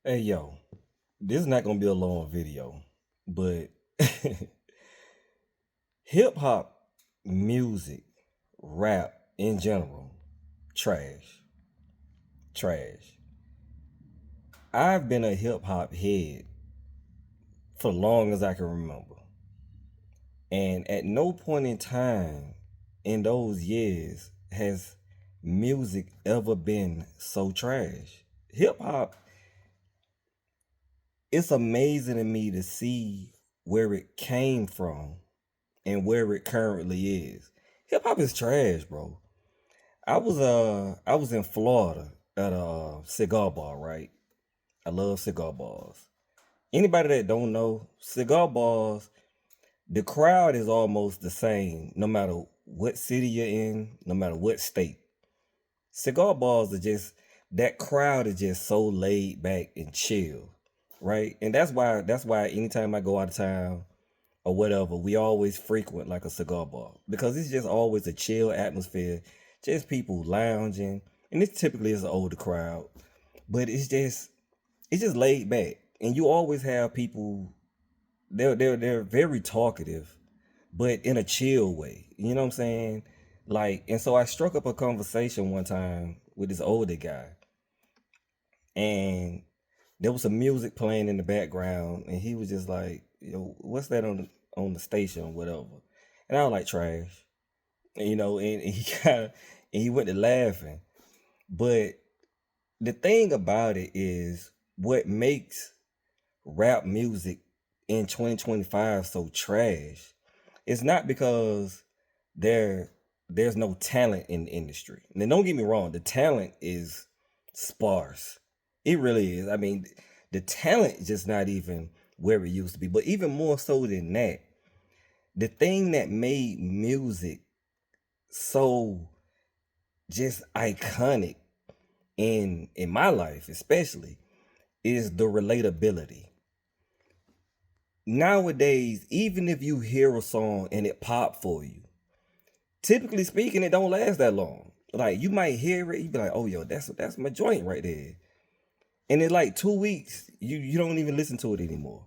Hey yo, this is not gonna be a long video, but hip hop music, rap in general, trash, trash. I've been a hip hop head for long as I can remember, and at no point in time in those years has music ever been so trash. Hip hop, it's amazing to me to see where it came from and where it currently is. Hip hop is trash, bro. I was in Florida at a cigar bar, right? I love cigar bars. Anybody that don't know, cigar bars, the crowd is almost the same no matter what city you're in, no matter what state. Cigar bars are just that crowd is just so laid back and chill, right? And that's why anytime I go out of town or whatever, we always frequent like a cigar bar because it's just always a chill atmosphere, just people lounging, and it typically is an older crowd, but it's just laid back, and you always have people. They're very talkative, but in a chill way. You know what I'm saying? Like, and so I struck up a conversation one time with this older guy, and there was some music playing in the background, and he was just like, "Yo, what's that on the station or whatever?" And I was like, "Trash," and he kind of and he went to laughing. But the thing about it is, what makes rap music in 2025 so trash is not because there there's no talent in the industry. Now, don't get me wrong, the talent is sparse. It really is. I mean, the talent is just not even where it used to be. But even more so than that, the thing that made music so just iconic in my life, especially, is the relatability. Nowadays, even if you hear a song and it pop for you, typically speaking, it don't last that long. Like you might hear it, you be like, "Oh, yo, that's my joint right there," and in like 2 weeks, you don't even listen to it anymore.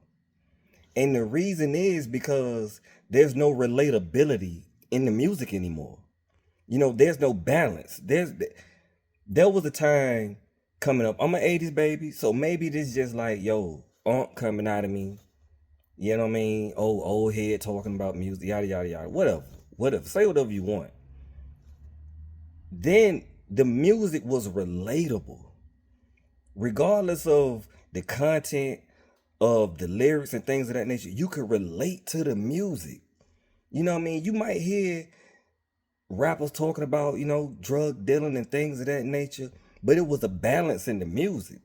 And the reason is because there's no relatability in the music anymore. There's no balance. There was a time coming up. I'm an '80s baby, so maybe this just like yo, coming out of me. You know what I mean? Old head talking about music, yada yada yada. Whatever. Say whatever you want. Then the music was relatable, regardless of the content of the lyrics and things of that nature. You could relate to the music. You know what I mean? You might hear rappers talking about, drug dealing and things of that nature, but it was a balance in the music.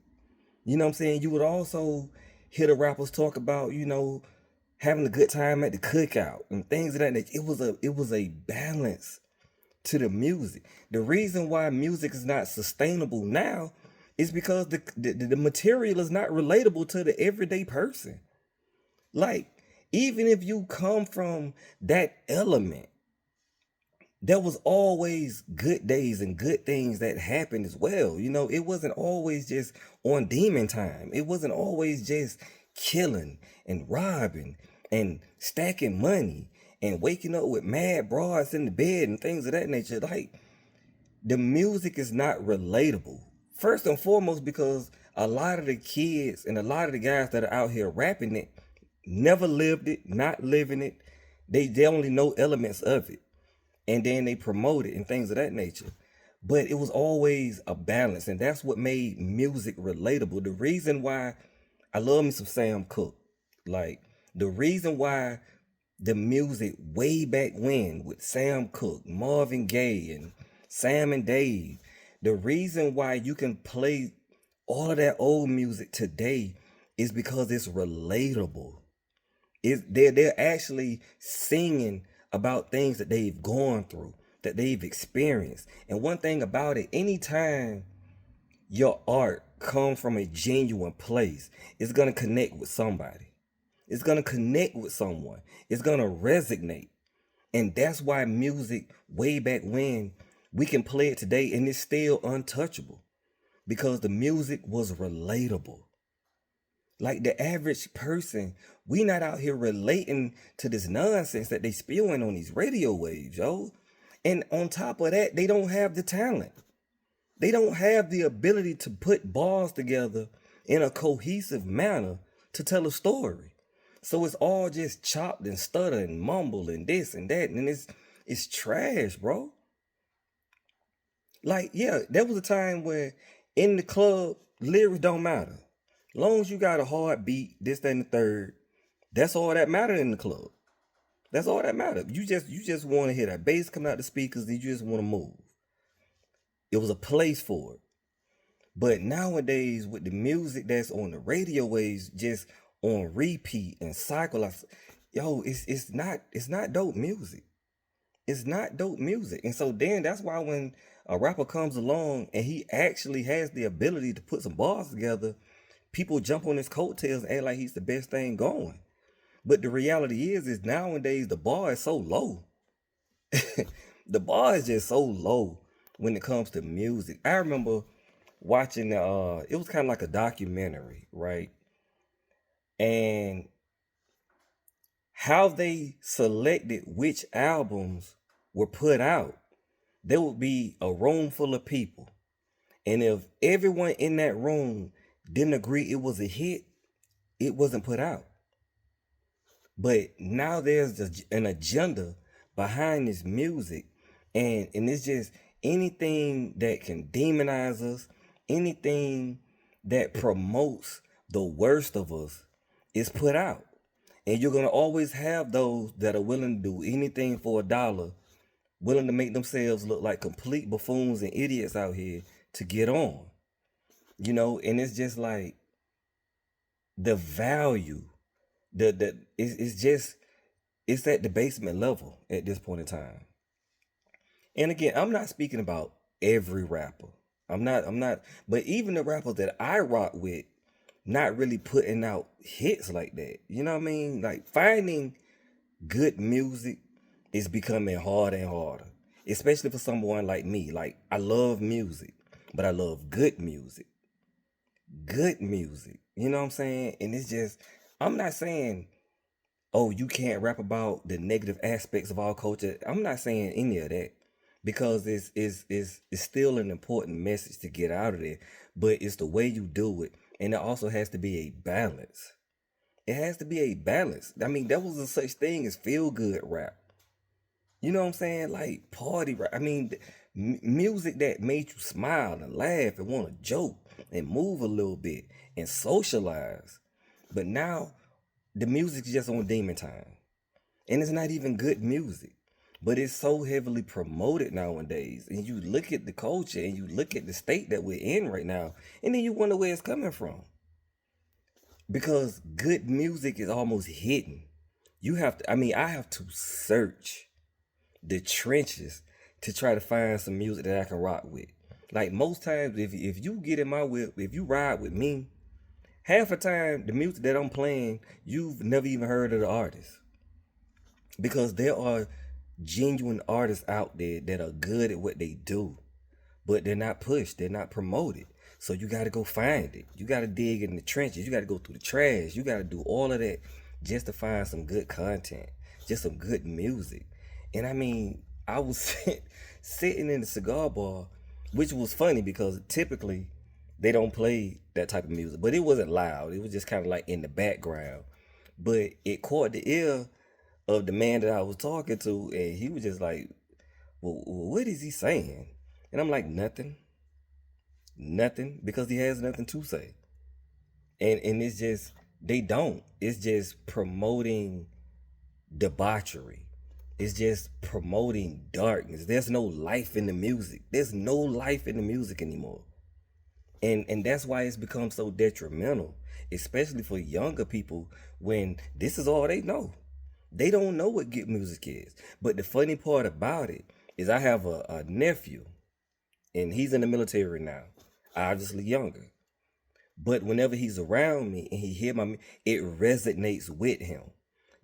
You know what I'm saying? You would also hear the rappers talk about, having a good time at the cookout and things of that nature. It was a balance to the music. The reason why music is not sustainable now is because the material is not relatable to the everyday person. Like, even if you come from that element, there was always good days and good things that happened as well. It wasn't always just on demon time. It wasn't always just killing and robbing and stacking money and waking up with mad broads in the bed and things of that nature. Like, the music is not relatable. First and foremost, because a lot of the kids and a lot of the guys that are out here rapping it never lived it, not living it. They only know elements of it, and then they promote it and things of that nature. But it was always a balance, and that's what made music relatable. The reason why I love me some Sam Cooke, like the reason why the music way back when with Sam Cooke, Marvin Gaye, and Sam and Dave, the reason why you can play all of that old music today is because it's relatable. They're actually singing about things that they've gone through, that they've experienced. And one thing about it, anytime your art comes from a genuine place, it's gonna connect with somebody. It's gonna connect with someone. It's gonna resonate. And that's why music way back when we can play it today and it's still untouchable because the music was relatable. Like the average person, we not out here relating to this nonsense that they spewing on these radio waves, yo. And on top of that, they don't have the talent. They don't have the ability to put bars together in a cohesive manner to tell a story. So it's all just chopped and stuttered and mumble and this and that, and it's trash, bro. Like, yeah, there was a time where in the club, lyrics don't matter. Long as you got a hard beat, this, that, and the third, that's all that mattered in the club. That's all that mattered. You just want to hear that bass coming out the speakers, and you just want to move. It was a place for it. But nowadays, with the music that's on the radio waves, just on repeat and cycle, yo, it's not dope music. It's not dope music. And so then that's why when a rapper comes along and he actually has the ability to put some bars together, people jump on his coattails and act like he's the best thing going. But the reality is nowadays the bar is so low. The bar is just so low when it comes to music. I remember watching it was kind of like a documentary, right? And how they selected which albums were put out. There would be a room full of people. And if everyone in that room didn't agree it was a hit, it wasn't put out. But now there's an agenda behind this music, and it's just anything that can demonize us, anything that promotes the worst of us is put out. And you're gonna always have those that are willing to do anything for $1, willing to make themselves look like complete buffoons and idiots out here to get on. And it's just like the value, it's at the basement level at this point in time. And again, I'm not speaking about every rapper. I'm not, but even the rappers that I rock with, not really putting out hits like that. You know what I mean? Like finding good music is becoming harder and harder, especially for someone like me. Like I love music, but I love good music. Good music. You know what I'm saying? And it's just, I'm not saying, oh, you can't rap about the negative aspects of our culture. I'm not saying any of that because it's still an important message to get out of there. But it's the way you do it. And it also has to be a balance. It has to be a balance. I mean, there was a such thing as feel good rap. You know what I'm saying? Like party rap. I mean, music that made you smile and laugh and want to joke and move a little bit and socialize. But now the music's just on demon time. And it's not even good music. But it's so heavily promoted nowadays. And you look at the culture and you look at the state that we're in right now. And then you wonder where it's coming from. Because good music is almost hidden. I have to search the trenches to try to find some music that I can rock with. Like most times, if you get in my whip, if you ride with me, half the time the music that I'm playing, you've never even heard of the artist. Because there are genuine artists out there that are good at what they do, but they're not pushed, they're not promoted. So you got to go find it. You got to dig in the trenches. You got to go through the trash. You got to do all of that just to find some good content, just some good music. And I mean, I was sitting in the cigar bar, which was funny because typically they don't play that type of music, but it wasn't loud. It was just kind of like in the background. But it caught the ear of the man that I was talking to, and he was just like, well, what is he saying? And I'm like, nothing, because he has nothing to say. And it's just, they don't. It's just promoting debauchery. It's just promoting darkness. There's no life in the music. There's no life in the music anymore. And that's why it's become so detrimental, especially for younger people when this is all they know. They don't know what good music is. But the funny part about it is I have a nephew, and he's in the military now, obviously younger. But whenever he's around me and he hear it resonates with him.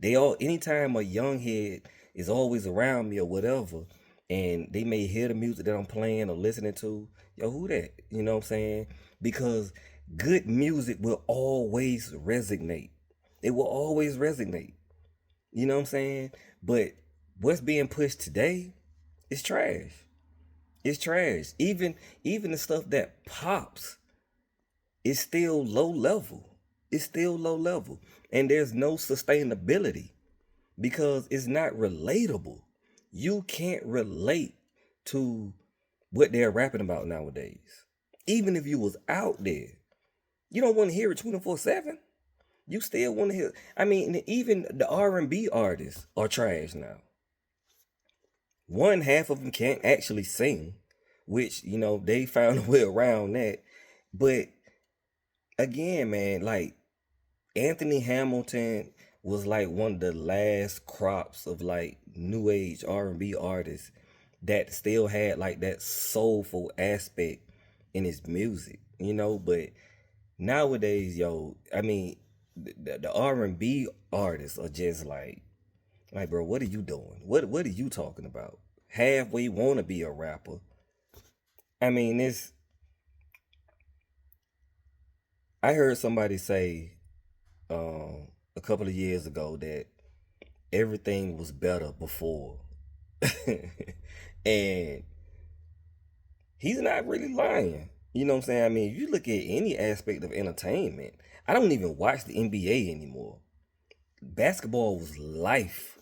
Anytime a young head is always around me or whatever, and they may hear the music that I'm playing or listening to, yo, who that? You know what I'm saying? Because good music will always resonate. It will always resonate. You know what I'm saying? But what's being pushed today is trash. It's trash. Even the stuff that pops is still low level. It's still low level. And there's no sustainability because it's not relatable. You can't relate to what they're rapping about nowadays. Even if you was out there, you don't want to hear it 24/7. You still want to hear. I mean, even the R&B artists are trash now. One half of them can't actually sing, which they found a way around that. But again, man, like Anthony Hamilton was like one of the last crops of like new age R&B artists that still had like that soulful aspect in his music, but nowadays, yo, I mean, the R&B artists are just like, bro, what are you doing? What are you talking about? Halfway want to be a rapper. I mean, I heard somebody say a couple of years ago that everything was better before. And he's not really lying. You know what I'm saying? I mean, if you look at any aspect of entertainment, I don't even watch the NBA anymore. Basketball was life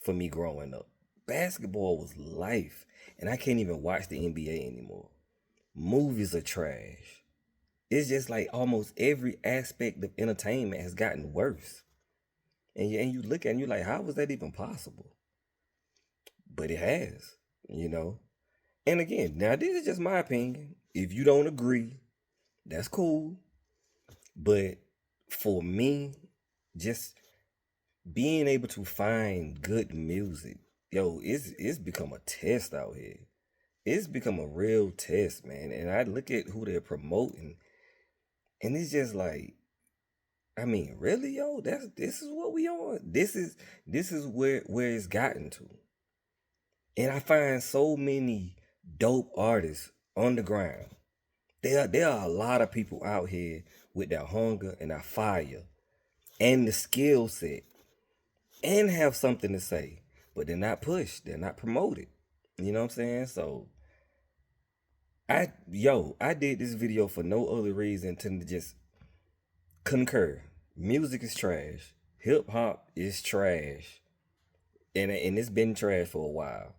for me growing up. Basketball was life. And I can't even watch the NBA anymore. Movies are trash. It's just like almost every aspect of entertainment has gotten worse. And you look at it and you're like, how was that even possible? But it has, you know. And again, now this is just my opinion. If you don't agree, that's cool. But for me, just being able to find good music, yo, it's become a test out here. It's become a real test, man. And I look at who they're promoting, and it's just like, I mean, really, yo, this is what we on. This is where it's gotten to. And I find so many dope artists on the ground. There are a lot of people out here with that hunger and that fire and the skill set and have something to say, but they're not pushed, they're not promoted. You know what I'm saying? So I did this video for no other reason than to just concur. Music is trash. Hip hop is trash. And it's been trash for a while.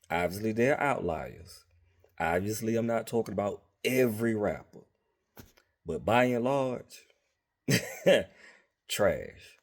Obviously, there are outliers. Obviously, I'm not talking about every rapper. But by and large, trash.